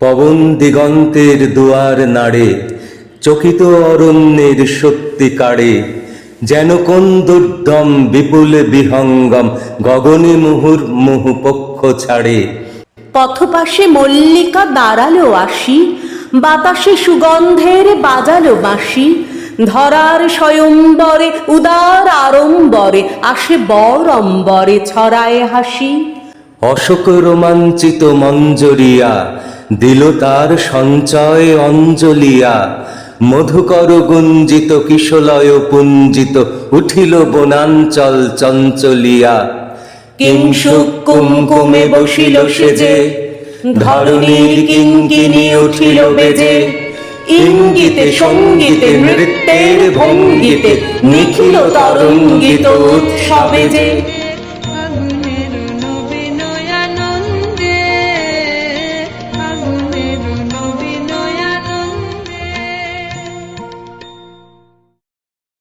পবন দিগন্তের দুয়ার নাড়ে, চকিত অরণ্যের সত্যি কাড়ে, যেন কোন দুর্দম বিপুল বিহঙ্গম গগনে মুহুর্মুহু পক্ষ ছাড়ে। পথপাশে মল্লিকা দাঁড়ালো আসি, বাতাসে সুগন্ধের বাজালো বাঁশি, ধরার স্বয়ম্বরে উদার আড়ম্বরে আসে বরম্বরে ছড়ায় হাসি। অশোক রোমাঞ্চিত মঞ্জরিয়া দিল তার সঞ্চয় অঞ্জলিয়া, মধুকর গুঞ্জিত কিশলয় পুঞ্জিত উঠিল বনাঞ্চল চঞ্চলিয়া। কিংশুক কুমকুমে বসিল সেজে, ধরণীর কিঙ্কিণী উঠিল বেজে, ইঙ্গিতে সঙ্গীতে নৃত্যের ভঙ্গিতে নিখিল তরঙ্গিত উৎসবে যে।